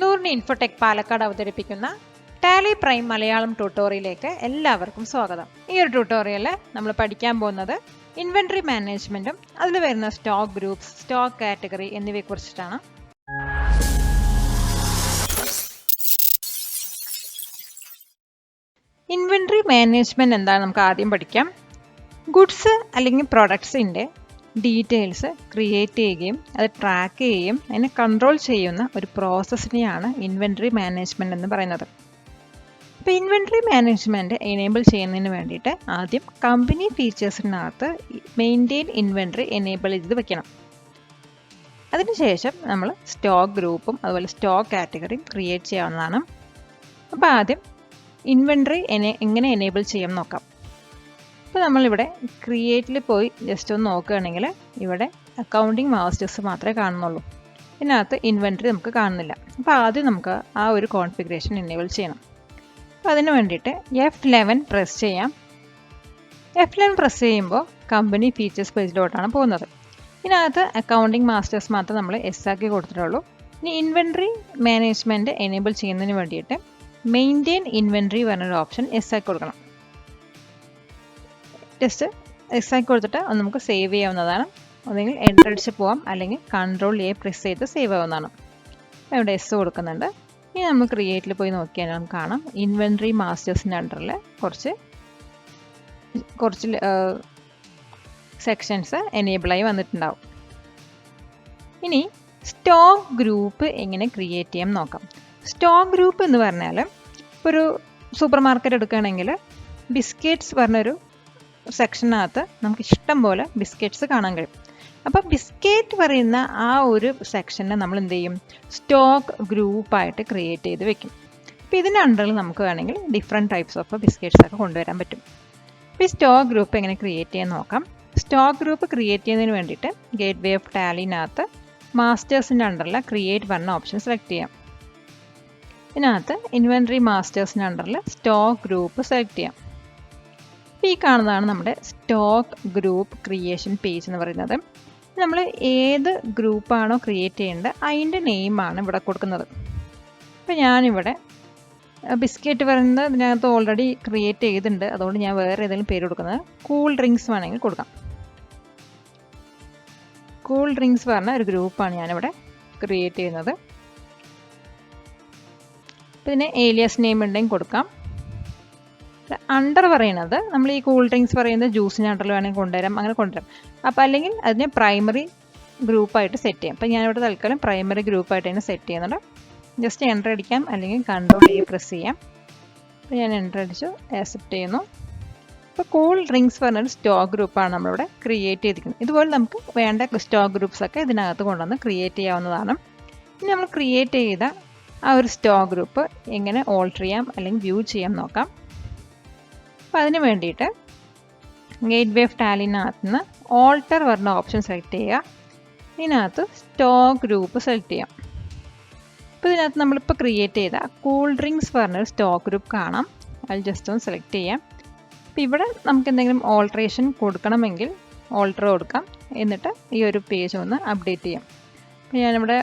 നൂറിന് ഇൻഫോടെക് പാലക്കാട് അവതരിപ്പിക്കുന്ന Tally prime Malayalam ട്യൂട്ടോറിയലിലേക്ക് എല്ലാവർക്കും സ്വാഗതം. ഈ ഒരു ട്യൂട്ടോറിയലിൽ നമ്മൾ പഠിക്കാൻ പോകുന്നത് ഇൻവെന്ററി മാനേജ്മെന്റും അതിൽ വരുന്ന സ്റ്റോക്ക് ഗ്രൂപ്പ്സ്, സ്റ്റോക്ക് കാറ്റഗറി എന്നിവയെ കുറിച്ചിട്ടാണ്. ഇൻവെന്ററി മാനേജ്മെന്റ് എന്താണ് നമുക്ക് ആദ്യം പഠിക്കാം. ഗുഡ്സ് അല്ലെങ്കിൽ പ്രൊഡക്ട്സിൻ്റെ ഡീറ്റെയിൽസ് ക്രിയേറ്റ് ചെയ്യുകയും അത് ട്രാക്ക് ചെയ്യുകയും അതിനെ കൺട്രോൾ ചെയ്യുന്ന ഒരു പ്രോസസ്സിനെയാണ് ഇൻവെന്ററി മാനേജ്മെന്റ് എന്ന് പറയുന്നത്. അപ്പോൾ ഇൻവെന്ററി മാനേജ്മെന്റ് എനേബിൾ ചെയ്യുന്നതിന് വേണ്ടിയിട്ട് ആദ്യം കമ്പനി ഫീച്ചേഴ്സിനകത്ത് മെയിൻറ്റെയിൻ ഇൻവെന്ററി എനേബിൾ ചെയ്ത് വെക്കണം. അതിനുശേഷം നമ്മൾ സ്റ്റോക്ക് ഗ്രൂപ്പും അതുപോലെ സ്റ്റോക്ക് കാറ്റഗറിയും ക്രിയേറ്റ് ചെയ്യാവുന്നതാണ്. അപ്പോൾ ആദ്യം ഇൻവെന്ററി എങ്ങനെ എനേബിൾ ചെയ്യാം നോക്കാം. അപ്പോൾ നമ്മളിവിടെ ക്രിയേറ്റിൽ പോയി ജസ്റ്റ് ഒന്ന് നോക്കുകയാണെങ്കിൽ ഇവിടെ അക്കൗണ്ടിങ് മാസ്റ്റേഴ്സ് മാത്രമേ കാണുന്നുള്ളൂ. ഇതിനകത്ത് ഇൻവെന്ററി നമുക്ക് കാണുന്നില്ല. അപ്പോൾ ആദ്യം നമുക്ക് ആ ഒരു കോൺഫിഗറേഷൻ എനേബിൾ ചെയ്യണം. അപ്പോൾ അതിന് വേണ്ടിയിട്ട് F11 പ്രസ് ചെയ്യാം. F11 പ്രസ് ചെയ്യുമ്പോൾ കമ്പനി ഫീച്ചേഴ്സ് പേജിലോട്ടാണ് പോകുന്നത്. ഇതിനകത്ത് അക്കൗണ്ടിങ് മാസ്റ്റേഴ്സ് മാത്രം നമ്മൾ എസ് ആക്കി കൊടുത്തിട്ടുള്ളൂ. ഇനി ഇൻവെന്ററി മാനേജ്മെൻറ്റ് എനേബിൾ ചെയ്യുന്നതിന് വേണ്ടിയിട്ട് മെയിൻറ്റെയിൻ ഇൻവെന്ററി പറഞ്ഞൊരു ഓപ്ഷൻ എസ് ആക്കി കൊടുക്കണം. ജസ്റ്റ് എസ് ആക്കി കൊടുത്തിട്ട് അത് നമുക്ക് സേവ് ചെയ്യാവുന്നതാണ്. ഒന്നെങ്കിൽ എൻ്റർ അടിച്ച് പോവാം, അല്ലെങ്കിൽ Ctrl+A പ്രസ് ചെയ്ത് സേവ് ആവുന്നതാണ്. ഇവിടെ എസ് കൊടുക്കുന്നുണ്ട്. ഇനി നമ്മൾ ക്രിയേറ്റിൽ പോയി നോക്കിയാൽ നമുക്ക് കാണാം ഇൻവെന്ററി മാസ്റ്റേഴ്സിൻ്റെ അണ്ടറിൽ കുറച്ച് സെക്ഷൻസ് എനേബിളായി വന്നിട്ടുണ്ടാവും. ഇനി സ്റ്റോക്ക് ഗ്രൂപ്പ് എങ്ങനെ ക്രിയേറ്റ് ചെയ്യാം നോക്കാം. സ്റ്റോക്ക് ഗ്രൂപ്പ് എന്ന് പറഞ്ഞാൽ ഒരു സൂപ്പർ മാർക്കറ്റ് എടുക്കുകയാണെങ്കിൽ ബിസ്ക്കറ്റ്സ് പറഞ്ഞൊരു സെക്ഷനകത്ത് നമുക്ക് ഇഷ്ടം പോലെ ബിസ്ക്കറ്റ്സ് കാണാൻ കഴിയും. അപ്പോൾ ബിസ്ക്കറ്റ് പറയുന്ന ആ ഒരു സെക്ഷനെ നമ്മൾ എന്ത് ചെയ്യും, സ്റ്റോക്ക് ഗ്രൂപ്പായിട്ട് ക്രിയേറ്റ് ചെയ്ത് വെക്കും. അപ്പോൾ ഇതിൻ്റെ അണ്ടറിൽ നമുക്ക് വേണമെങ്കിൽ ഡിഫറെൻറ്റ് ടൈപ്സ് ഓഫ് ബിസ്ക്കറ്റ്സ് ഒക്കെ കൊണ്ടുവരാൻ പറ്റും. അപ്പോൾ ഈ സ്റ്റോക്ക് ഗ്രൂപ്പ് എങ്ങനെ ക്രിയേറ്റ് ചെയ്യാൻ നോക്കാം. സ്റ്റോക്ക് ഗ്രൂപ്പ് ക്രിയേറ്റ് ചെയ്യുന്നതിന് വേണ്ടിയിട്ട് ഗേറ്റ്വേ ഓഫ് ടാലിനകത്ത് മാസ്റ്റേഴ്സിൻ്റെ അണ്ടറിൽ ക്രിയേറ്റ് പറഞ്ഞ ഓപ്ഷൻ സെലക്ട് ചെയ്യാം. ഇതിനകത്ത് ഇൻവെന്ററി മാസ്റ്റേഴ്സിൻ്റെ അണ്ടറിൽ സ്റ്റോക്ക് ഗ്രൂപ്പ് സെലക്ട് ചെയ്യാം. ഈ കാണുന്നതാണ് നമ്മുടെ സ്റ്റോക്ക് ഗ്രൂപ്പ് ക്രിയേഷൻ പേജ് എന്ന് പറയുന്നത്. നമ്മൾ ഏത് ഗ്രൂപ്പാണോ ക്രിയേറ്റ് ചെയ്യേണ്ടത് അതിൻ്റെ നെയിമാണ് ഇവിടെ കൊടുക്കുന്നത്. അപ്പോൾ ഞാനിവിടെ ബിസ്ക്കറ്റ് പറയുന്നത് ഇതിനകത്ത് ഓൾറെഡി ക്രിയേറ്റ് ചെയ്തിട്ടുണ്ട്, അതുകൊണ്ട് ഞാൻ വേറെ ഏതെങ്കിലും പേര് കൊടുക്കുന്നത്. കൂൾ ഡ്രിങ്ക്സ് വേണമെങ്കിൽ കൊടുക്കാം. കൂൾ ഡ്രിങ്ക്സ് പറഞ്ഞ ഒരു ഗ്രൂപ്പാണ് ഞാനിവിടെ ക്രിയേറ്റ് ചെയ്യുന്നത്. ഇതിന് ഏലിയസ് നെയിം ഉണ്ടെങ്കിൽ കൊടുക്കാം. അണ്ടർ പറയുന്നത് നമ്മൾ ഈ കൂൾ ഡ്രിങ്ക്സ് പറയുന്നത് ജ്യൂസിൻ്റെ അണ്ടറിൽ വേണമെങ്കിൽ കൊണ്ടുവരാം, അങ്ങനെ കൊണ്ടുവരാം. അപ്പോൾ അല്ലെങ്കിൽ അതിനെ പ്രൈമറി ഗ്രൂപ്പായിട്ട് സെറ്റ് ചെയ്യാം. അപ്പോൾ ഞാനിവിടെ തൽക്കാലം പ്രൈമറി ഗ്രൂപ്പായിട്ട് തന്നെ സെറ്റ് ചെയ്യുന്നുണ്ട്. ജസ്റ്റ് എൻ്റർ അടിക്കാം, അല്ലെങ്കിൽ Ctrl+A പ്രസ് ചെയ്യാം. അപ്പോൾ ഞാൻ എൻ്റർ അടിച്ചു, ആക്സെപ്റ്റ് ചെയ്യുന്നു. അപ്പോൾ കൂൾ ഡ്രിങ്ക്സ് പറഞ്ഞൊരു സ്റ്റോക്ക് ഗ്രൂപ്പാണ് നമ്മളിവിടെ ക്രിയേറ്റ് ചെയ്തിരിക്കുന്നത്. ഇതുപോലെ നമുക്ക് വേണ്ട സ്റ്റോക്ക് ഗ്രൂപ്പ്സൊക്കെ ഇതിനകത്ത് കൊണ്ടുവന്ന് ക്രിയേറ്റ് ചെയ്യാവുന്നതാണ്. ഇനി നമ്മൾ ക്രിയേറ്റ് ചെയ്ത ആ ഒരു സ്റ്റോക്ക് ഗ്രൂപ്പ് എങ്ങനെ ഓൾട്ടർ ചെയ്യാം അല്ലെങ്കിൽ വ്യൂ ചെയ്യാം നോക്കാം. അപ്പോൾ അതിന് വേണ്ടിയിട്ട് ഗേറ്റ്വേ ഓഫ് ടാലിനകത്ത് നിന്ന് ഓൾട്ടർ പറഞ്ഞ ഓപ്ഷൻ സെലക്ട് ചെയ്യുക. ഇതിനകത്ത് സ്റ്റോക്ക് ഗ്രൂപ്പ് സെലക്ട് ചെയ്യാം. അപ്പോൾ ഇതിനകത്ത് നമ്മളിപ്പോൾ ക്രിയേറ്റ് ചെയ്ത കൂൾ ഡ്രിങ്ക്സ് പറഞ്ഞൊരു സ്റ്റോക്ക് ഗ്രൂപ്പ് കാണാം. അത് ജസ്റ്റ് ഒന്ന് സെലക്ട് ചെയ്യാം. അപ്പോൾ ഇവിടെ നമുക്ക് എന്തെങ്കിലും ഓൾട്ടറേഷൻ കൊടുക്കണമെങ്കിൽ ഓൾട്ടർ കൊടുക്കാം. എന്നിട്ട് ഈ ഒരു പേജ് ഒന്ന് അപ്ഡേറ്റ് ചെയ്യാം. അപ്പോൾ ഞാനിവിടെ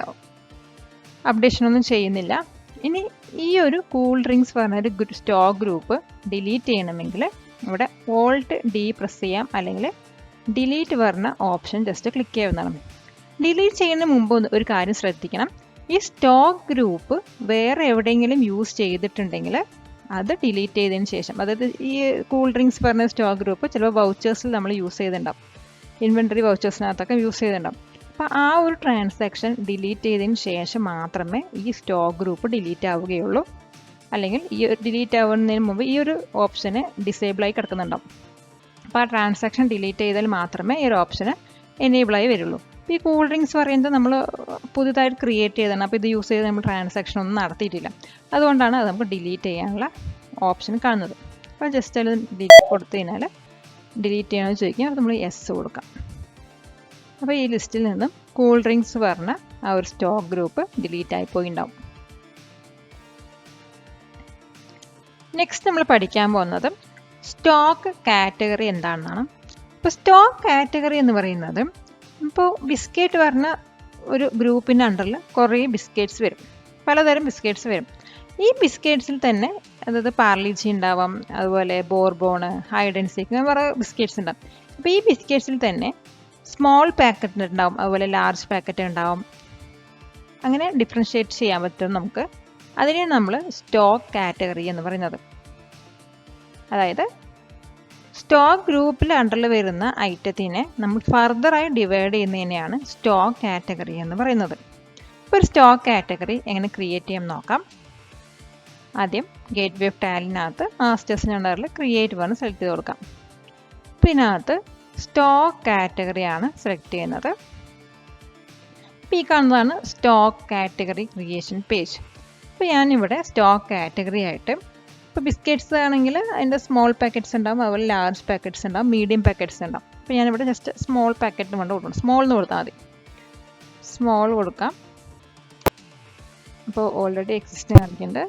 അപ്ഡേഷനൊന്നും ചെയ്യുന്നില്ല. ഇനി ഈ ഒരു കൂൾ ഡ്രിങ്ക്സ് പറഞ്ഞൊരു സ്റ്റോക്ക് ഗ്രൂപ്പ് ഡിലീറ്റ് ചെയ്യണമെങ്കിൽ ഇവിടെ Alt+D പ്രസ് ചെയ്യാം, അല്ലെങ്കിൽ ഡിലീറ്റ് പറഞ്ഞ ഓപ്ഷൻ ജസ്റ്റ് ക്ലിക്ക് ചെയ്യാവുന്നതാണ്. ഡിലീറ്റ് ചെയ്യുന്നതിന് മുമ്പ് ഒരു കാര്യം ശ്രദ്ധിക്കണം. ഈ സ്റ്റോക്ക് ഗ്രൂപ്പ് വേറെ എവിടെയെങ്കിലും യൂസ് ചെയ്തിട്ടുണ്ടെങ്കിൽ അത് ഡിലീറ്റ് ചെയ്തതിന് ശേഷം, അതായത് ഈ കൂൾ ഡ്രിങ്ക്സ് പറഞ്ഞ സ്റ്റോക്ക് ഗ്രൂപ്പ് ചിലപ്പോൾ വൗച്ചേഴ്സിൽ നമ്മൾ യൂസ് ചെയ്തിട്ടുണ്ടാവും, ഇൻവെന്ററി വൗച്ചേഴ്സിനകത്തൊക്കെ യൂസ് ചെയ്തിട്ടുണ്ടാവും. അപ്പോൾ ആ ഒരു ട്രാൻസാക്ഷൻ ഡിലീറ്റ് ചെയ്തതിന് ശേഷം മാത്രമേ ഈ സ്റ്റോക്ക് ഗ്രൂപ്പ് ഡിലീറ്റ് ആവുകയുള്ളൂ. അല്ലെങ്കിൽ ഈ ഡിലീറ്റ് ആവുന്നതിന് മുമ്പ് ഈ ഒരു ഓപ്ഷന് ഡിസേബിളായി കിടക്കുന്നുണ്ടാവും. അപ്പോൾ ആ ട്രാൻസാക്ഷൻ ഡിലീറ്റ് ചെയ്താൽ മാത്രമേ ഈ ഒരു ഓപ്ഷന് എനേബിളായി വരുള്ളൂ. ഇപ്പോൾ ഈ കൂൾ ഡ്രിങ്ക്സ് പറയുന്നത് നമ്മൾ പുതുതായിട്ട് ക്രിയേറ്റ് ചെയ്തതാണ്. അപ്പോൾ ഇത് യൂസ് ചെയ്ത് നമ്മൾ ട്രാൻസാക്ഷൻ ഒന്നും നടത്തിയിട്ടില്ല. അതുകൊണ്ടാണ് അത് നമുക്ക് ഡിലീറ്റ് ചെയ്യാനുള്ള ഓപ്ഷൻ കാണുന്നത്. അപ്പോൾ ജസ്റ്റ് അത് ഡിലീറ്റ് കൊടുത്തു കഴിഞ്ഞാൽ ഡിലീറ്റ് ചെയ്യണമെന്ന് ചോദിക്കാം. അപ്പോൾ നമ്മൾ യെസ് കൊടുക്കാം. അപ്പോൾ ഈ ലിസ്റ്റിൽ നിന്നും കൂൾ ഡ്രിങ്ക്സ് പറഞ്ഞ ആ ഒരു സ്റ്റോക്ക് ഗ്രൂപ്പ് ഡിലീറ്റ് ആയി പോയിണ്ടാവും. നെക്സ്റ്റ് നമ്മൾ പഠിക്കാൻ പോകുന്നത് സ്റ്റോക്ക് കാറ്റഗറി എന്താണെന്നാണ്. ഇപ്പോൾ സ്റ്റോക്ക് കാറ്റഗറി എന്ന് പറയുന്നത്, ഇപ്പോൾ ബിസ്ക്കറ്റ് പറഞ്ഞ ഒരു ഗ്രൂപ്പിൻ്റെ അണ്ടറിൽ കുറേ ബിസ്ക്കറ്റ്സ് വരും. പലതരം ബിസ്ക്കറ്റ്സ് വരും. ഈ ബിസ്ക്കറ്റ്സിൽ തന്നെ അതായത് പാർലിജി ഉണ്ടാവാം, അതുപോലെ ബോർബോണ്, ഹൈഡ് ആൻഡ് സീക്ക്, അങ്ങനെ കുറേ ബിസ്ക്കറ്റ്സ് ഉണ്ടാവും. അപ്പോൾ ഈ ബിസ്ക്കറ്റ്സിൽ തന്നെ സ്മോൾ പാക്കറ്റ് ഉണ്ടാവും, അതുപോലെ ലാർജ് പാക്കറ്റ് ഉണ്ടാവും. അങ്ങനെ ഡിഫറൻഷ്യേറ്റ് ചെയ്യാൻ പറ്റും നമുക്ക്. അതിനെയാണ് നമ്മൾ സ്റ്റോക്ക് കാറ്റഗറി എന്ന് പറയുന്നത്. അതായത് സ്റ്റോക്ക് ഗ്രൂപ്പിൽ അണ്ടറിൽ വരുന്ന ഐറ്റത്തിനെ നമ്മൾ ഫർദറായി ഡിവൈഡ് ചെയ്യുന്നതിനെയാണ് സ്റ്റോക്ക് കാറ്റഗറി എന്ന് പറയുന്നത്. ഇപ്പോൾ ഒരു സ്റ്റോക്ക് കാറ്റഗറി എങ്ങനെ ക്രിയേറ്റ് ചെയ്യാൻ നോക്കാം. ആദ്യം ഗേറ്റ്വേ ഓഫ് ടാലിനകത്ത് മാസ്റ്റേഴ്സിൻ്റെ അണ്ടറിൽ ക്രിയേറ്റ് പറഞ്ഞ് സെലക്ട് ചെയ്ത് കൊടുക്കാം. പിന്നെ അതിനകത്ത് സ്റ്റോക്ക് കാറ്റഗറിയാണ് സെലക്ട് ചെയ്യുന്നത്. ഇപ്പോൾ ഈ കാണുന്നതാണ് സ്റ്റോക്ക് കാറ്റഗറി ക്രിയേഷൻ പേജ്. ഇപ്പോൾ ഞാനിവിടെ സ്റ്റോക്ക് കാറ്റഗറി ആയിട്ട് ഇപ്പോൾ ബിസ്ക്കറ്റ്സ് ആണെങ്കിൽ അതിൻ്റെ സ്മോൾ പാക്കറ്റ്സ് ഉണ്ടാവും, അതുപോലെ ലാർജ് പാക്കറ്റ്സ് ഉണ്ടാവും, മീഡിയം പാക്കറ്റ്സ് ഉണ്ടാവും. അപ്പോൾ ഞാനിവിടെ ജസ്റ്റ് സ്മോൾ പാക്കറ്റിന് കൊണ്ട് കൊടുക്കണം. സ്മോൾ എന്ന് കൊടുത്താൽ മതി. സ്മോൾ കൊടുക്കാം. അപ്പോൾ ഓൾറെഡി എക്സിസ്റ്റ് കാണിക്കുന്നുണ്ട്.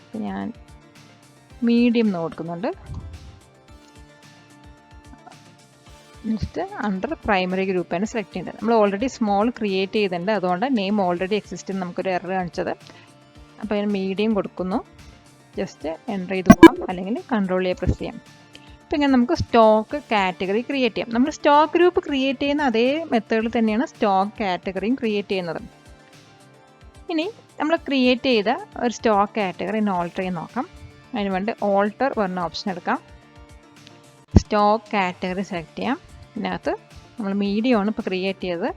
അപ്പോൾ ഞാൻ മീഡിയം എന്ന് കൊടുക്കുന്നുണ്ട്. ജസ്റ്റ് അണ്ടർ പ്രൈമറി ഗ്രൂപ്പാണ് സെലക്ട് ചെയ്യേണ്ടത്. നമ്മൾ ഓൾറെഡി സ്മോൾ ക്രിയേറ്റ് ചെയ്തിട്ടുണ്ട്, അതുകൊണ്ട് നെയിം ഓൾറെഡി എക്സിസ്റ്റ് നമുക്കൊരു എറർ കാണിച്ചത്. അപ്പോൾ ഞാൻ മീഡിയം കൊടുക്കുന്നു. ജസ്റ്റ് എൻ്റർ ചെയ്ത് പോകാം, അല്ലെങ്കിൽ കൺട്രോൾ ചെയ്ത് പ്രസ് ചെയ്യാം. അപ്പോൾ ഇങ്ങനെ നമുക്ക് സ്റ്റോക്ക് കാറ്റഗറി ക്രിയേറ്റ് ചെയ്യാം. നമ്മൾ സ്റ്റോക്ക് ഗ്രൂപ്പ് ക്രിയേറ്റ് ചെയ്യുന്ന അതേ മെത്തേഡിൽ തന്നെയാണ് സ്റ്റോക്ക് കാറ്റഗറിയും ക്രിയേറ്റ് ചെയ്യുന്നത്. ഇനി നമ്മൾ ക്രിയേറ്റ് ചെയ്ത ഒരു സ്റ്റോക്ക് കാറ്റഗറി ഓൾട്ടർ ചെയ്ത് നോക്കാം. അതിന് വേണ്ടി ഓൾട്ടർ പറഞ്ഞ ഓപ്ഷൻ എടുക്കാം. സ്റ്റോക്ക് കാറ്റഗറി സെലക്ട് ചെയ്യാം. ഇതിനകത്ത് നമ്മൾ മീഡിയം ആണ് ഇപ്പോൾ ക്രിയേറ്റ് ചെയ്തത്.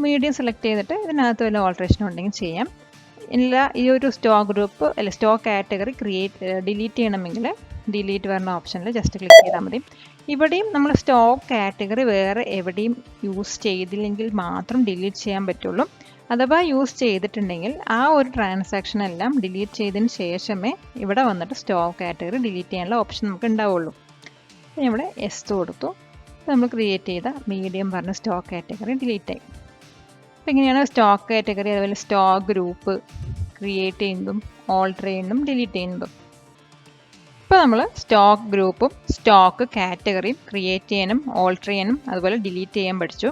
മീഡിയം സെലക്ട് ചെയ്തിട്ട് ഇതിനകത്ത് വല്ല ഓൾട്ടറേഷൻ ഉണ്ടെങ്കിൽ ചെയ്യാം. ഇല്ല ഈ ഒരു സ്റ്റോക്ക് ഗ്രൂപ്പ് അല്ല സ്റ്റോക്ക് കാറ്റഗറി ഡിലീറ്റ് ചെയ്യണമെങ്കിൽ ഡിലീറ്റ് വരുന്ന ഓപ്ഷനിൽ ജസ്റ്റ് ക്ലിക്ക് ചെയ്താൽ മതി. ഇവിടെയും നമ്മൾ സ്റ്റോക്ക് കാറ്റഗറി വേറെ എവിടെയും യൂസ് ചെയ്തില്ലെങ്കിൽ മാത്രം ഡിലീറ്റ് ചെയ്യാൻ പറ്റുള്ളൂ. അഥവാ യൂസ് ചെയ്തിട്ടുണ്ടെങ്കിൽ ആ ഒരു ട്രാൻസാക്ഷൻ എല്ലാം ഡിലീറ്റ് ചെയ്തതിന് ശേഷമേ ഇവിടെ വന്നിട്ട് സ്റ്റോക്ക് കാറ്റഗറി ഡിലീറ്റ് ചെയ്യാനുള്ള ഓപ്ഷൻ നമുക്ക് ഉണ്ടാവുള്ളൂ. ഞാൻ ഇവിടെ എസ് കൊടുത്തു. നമ്മൾ ക്രിയേറ്റ് ചെയ്ത മീഡിയം പറഞ്ഞ സ്റ്റോക്ക് കാറ്റഗറി ഡിലീറ്റ് ആയി. അപ്പോൾ ഇങ്ങനെയാണ് സ്റ്റോക്ക് കാറ്റഗറി അതുപോലെ സ്റ്റോക്ക് ഗ്രൂപ്പ് ക്രിയേറ്റ് ചെയ്യുന്നതും ഓൾട്ടർ ചെയ്യുന്നതും ഡിലീറ്റ് ചെയ്യുന്നതും. ഇപ്പോൾ നമ്മൾ സ്റ്റോക്ക് ഗ്രൂപ്പും സ്റ്റോക്ക് കാറ്റഗറിയും ക്രിയേറ്റ് ചെയ്യാനും ഓൾട്ടർ ചെയ്യാനും അതുപോലെ ഡിലീറ്റ് ചെയ്യാൻ പഠിച്ചു.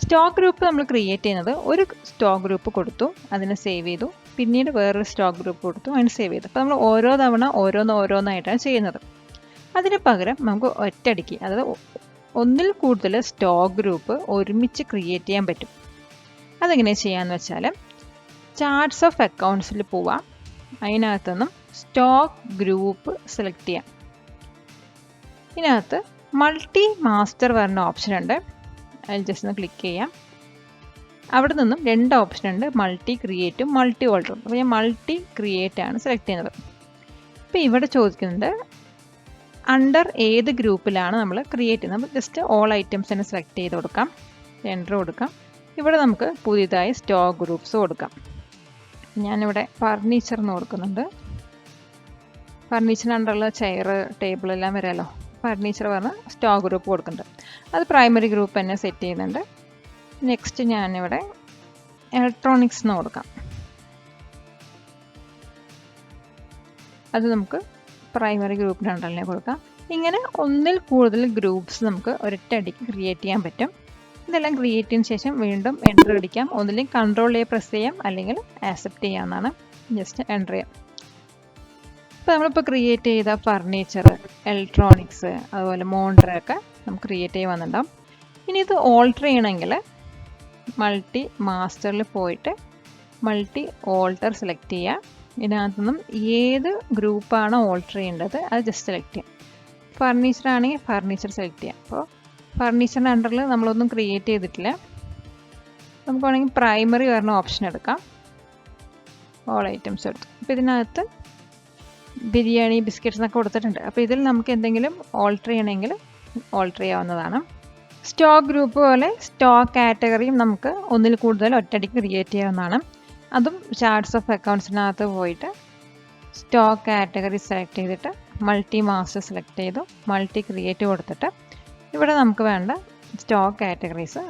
സ്റ്റോക്ക് ഗ്രൂപ്പ് നമ്മൾ ക്രിയേറ്റ് ചെയ്യുന്നത് ഒരു സ്റ്റോക്ക് ഗ്രൂപ്പ് കൊടുത്തു, അതിനെ സേവ് ചെയ്തു, പിന്നീട് വേറൊരു സ്റ്റോക്ക് ഗ്രൂപ്പ് കൊടുത്തു, അതിന് സേവ് ചെയ്തു. അപ്പോൾ നമ്മൾ ഓരോ തവണ ഓരോന്നായിട്ടാണ് ചെയ്യുന്നത്. അതിന് പകരം നമുക്ക് ഒറ്റയടിക്ക് അതായത് ഒന്നിൽ കൂടുതൽ സ്റ്റോക്ക് ഗ്രൂപ്പ് ഒരുമിച്ച് ക്രിയേറ്റ് ചെയ്യാൻ പറ്റും. അതെങ്ങനെ ചെയ്യാമെന്ന് വെച്ചാൽ ചാർട്ട്സ് ഓഫ് അക്കൗണ്ട്സിൽ പോവാം. അതിനകത്തുനിന്നും സ്റ്റോക്ക് ഗ്രൂപ്പ് സെലക്ട് ചെയ്യാം. ഇതിനകത്ത് മൾട്ടി മാസ്റ്റർ പറഞ്ഞ ഓപ്ഷൻ ഉണ്ട്. അതിൽ ജസ്റ്റ് ഒന്ന് ക്ലിക്ക് ചെയ്യാം. അവിടെ നിന്നും രണ്ട് ഓപ്ഷൻ ഉണ്ട്, മൾട്ടി ക്രിയേറ്റും മൾട്ടി ഓൾട്ടറും. അപ്പോൾ ഞാൻ മൾട്ടി ക്രിയേറ്റ് ആണ് സെലക്ട് ചെയ്യുന്നത്. ഇപ്പോൾ ഇവിടെ ചോദിക്കുന്നുണ്ട് അണ്ടർ ഏത് ഗ്രൂപ്പിലാണ് നമ്മൾ ക്രിയേറ്റ് ചെയ്യുന്നത്. അപ്പോൾ ജസ്റ്റ് ഓൾ ഐറ്റംസ് തന്നെ സെലക്ട് ചെയ്ത് കൊടുക്കാം, എൻ്റർ കൊടുക്കാം. ഇവിടെ നമുക്ക് പുതിയതായി സ്റ്റോക്ക് ഗ്രൂപ്പ്സ് കൊടുക്കാം. ഞാനിവിടെ ഫർണിച്ചർ എന്ന് കൊടുക്കുന്നുണ്ട്. ഫർണിച്ചറിന് അണ്ടറുള്ള ചെയർ ടേബിൾ എല്ലാം വരാമല്ലോ. ഫർണിച്ചർ പറഞ്ഞ് സ്റ്റോക്ക് ഗ്രൂപ്പ് കൊടുക്കുന്നുണ്ട്. അത് പ്രൈമറി ഗ്രൂപ്പ് തന്നെ സെറ്റ് ചെയ്യുന്നുണ്ട്. നെക്സ്റ്റ് ഞാനിവിടെ ഇലക്ട്രോണിക്സ് എന്ന് കൊടുക്കാം. അത് നമുക്ക് പ്രൈമറി ഗ്രൂപ്പിൻ്റെ അണ്ടറിനെ കൊടുക്കാം. ഇങ്ങനെ ഒന്നിൽ കൂടുതൽ ഗ്രൂപ്പ്സ് നമുക്ക് ഒരൊറ്റയടിക്ക് ക്രിയേറ്റ് ചെയ്യാൻ പറ്റും. ഇതെല്ലാം ക്രിയേറ്റ് ചെയ്തതിന് ശേഷം വീണ്ടും എൻ്റർ അടിക്കാം. ഒന്നില്ലെങ്കിൽ കൺട്രോൾ എ പ്രസ് ചെയ്യാം, അല്ലെങ്കിൽ ആക്സെപ്റ്റ് ചെയ്യാവുന്നതാണ്. ജസ്റ്റ് എൻ്റർ ചെയ്യാം. ഇപ്പോൾ നമ്മളിപ്പോൾ ക്രിയേറ്റ് ചെയ്ത ഫർണിച്ചർ, ഇലക്ട്രോണിക്സ്, അതുപോലെ മോണ്ടറൊക്കെ നമുക്ക് ക്രിയേറ്റ് ചെയ്യാൻ വന്നിട്ടുണ്ടാവും. ഇനി ഇത് ഓൾട്ടർ ചെയ്യണമെങ്കിൽ മൾട്ടി മാസ്റ്ററിൽ പോയിട്ട് മൾട്ടി ഓൾട്ടർ സെലക്ട് ചെയ്യുക. ഇതിനകത്തുനിന്നും ഏത് ഗ്രൂപ്പാണോ ഓൾട്ടർ ചെയ്യേണ്ടത് അത് ജസ്റ്റ് സെലക്ട് ചെയ്യാം. ഫർണിച്ചർ ആണെങ്കിൽ ഫർണിച്ചർ സെലക്ട് ചെയ്യാം. അപ്പോൾ ഫർണിച്ചറിൻ്റെ അണ്ടറിൽ നമ്മളൊന്നും ക്രിയേറ്റ് ചെയ്തിട്ടില്ല. നമുക്ക് വേണമെങ്കിൽ പ്രൈമറി പറഞ്ഞ ഓപ്ഷൻ എടുക്കാം. ഓൾ ഐറ്റംസ് എടുത്തു. അപ്പോൾ ഇതിനകത്ത് ബിരിയാണി, ബിസ്ക്കറ്റ്സ് എന്നൊക്കെ കൊടുത്തിട്ടുണ്ട്. അപ്പോൾ ഇതിൽ നമുക്ക് എന്തെങ്കിലും ഓൾട്ടർ ചെയ്യണമെങ്കിൽ ഓൾട്ടർ ചെയ്യാവുന്നതാണ്. സ്റ്റോക്ക് ഗ്രൂപ്പ് പോലെ സ്റ്റോക്ക് കാറ്റഗറിയും നമുക്ക് ഒന്നിൽ കൂടുതൽ ഒറ്റയടിക്ക് ക്രിയേറ്റ് ചെയ്യാവുന്നതാണ്. അതും ചാർട്ട്സ് ഓഫ് അക്കൗണ്ട്സിനകത്ത് പോയിട്ട് സ്റ്റോക്ക് കാറ്റഗറി സെലക്ട് ചെയ്തിട്ട് മൾട്ടി മാസ്റ്റർ സെലക്ട് ചെയ്തു, മൾട്ടി ക്രിയേറ്റ് കൊടുത്തിട്ട് ഇവിടെ നമുക്ക് വേണ്ട സ്റ്റോക്ക് കാറ്റഗറീസ്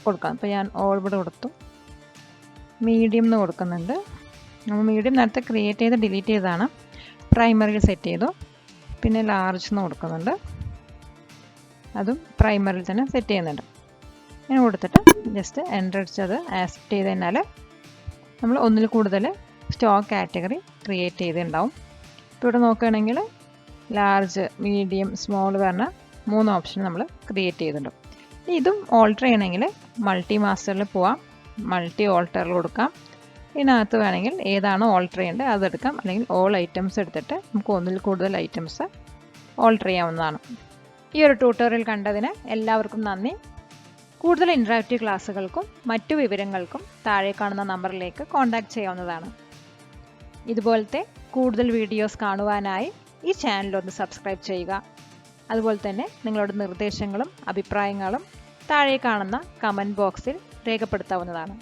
കൊടുക്കാം. അപ്പോൾ ഞാൻ ഓൾ ഇവിടെ കൊടുത്തു, മീഡിയം എന്ന് കൊടുക്കുന്നുണ്ട്. നമ്മൾ മീഡിയം നേരത്തെ ക്രിയേറ്റ് ചെയ്ത് ഡിലീറ്റ് ചെയ്തതാണ്. പ്രൈമറിയിൽ സെറ്റ് ചെയ്തു. പിന്നെ ലാർജ് എന്ന് കൊടുക്കുന്നുണ്ട്, അതും പ്രൈമറിയിൽ തന്നെ സെറ്റ് ചെയ്യുന്നുണ്ട്. ഇങ്ങനെ കൊടുത്തിട്ട് ജസ്റ്റ് എൻ്റർ അടിച്ചത് ആക്സെപ്റ്റ് ചെയ്ത് കഴിഞ്ഞാൽ നമ്മൾ ഒന്നിൽ കൂടുതൽ സ്റ്റോക്ക് കാറ്റഗറി ക്രിയേറ്റ് ചെയ്തിട്ടുണ്ടാവും. ഇപ്പോൾ ഇവിടെ നോക്കുകയാണെങ്കിൽ ലാർജ്, മീഡിയം, സ്മോൾ പറഞ്ഞ 3 ഓപ്ഷൻ നമ്മൾ ക്രിയേറ്റ് ചെയ്തിട്ടുണ്ട്. ഇതും ഓൾട്ടർ ചെയ്യണമെങ്കിൽ മൾട്ടി മാസ്റ്ററിൽ പോവാം, മൾട്ടി ഓൾട്ടറിൽ കൊടുക്കാം. ഇതിനകത്ത് വേണമെങ്കിൽ ഏതാണോ ഓൾട്ടർ ചെയ്യേണ്ടത് അതെടുക്കാം, അല്ലെങ്കിൽ ഓൾ ഐറ്റംസ് എടുത്തിട്ട് നമുക്ക് ഒന്നിൽ കൂടുതൽ ഐറ്റംസ് ഓൾട്ടർ ചെയ്യാവുന്നതാണ്. ഈ ഒരു ട്യൂട്ടോറിയൽ കണ്ടതിന് എല്ലാവർക്കും നന്ദി. കൂടുതൽ ഇൻട്രാക്റ്റീവ് ക്ലാസ്സുകൾക്കും മറ്റു വിവരങ്ങൾക്കും താഴെ കാണുന്ന നമ്പറിലേക്ക് കോൺടാക്റ്റ് ചെയ്യാവുന്നതാണ്. ഇതുപോലത്തെ കൂടുതൽ വീഡിയോസ് കാണുവാനായി ഈ ചാനൽ ഒന്ന് സബ്സ്ക്രൈബ് ചെയ്യുക. അതുപോലെ തന്നെ നിങ്ങളുടെ നിർദ്ദേശങ്ങളും അഭിപ്രായങ്ങളും താഴെ കാണുന്ന കമൻറ്റ് ബോക്സിൽ രേഖപ്പെടുത്താവുന്നതാണ്.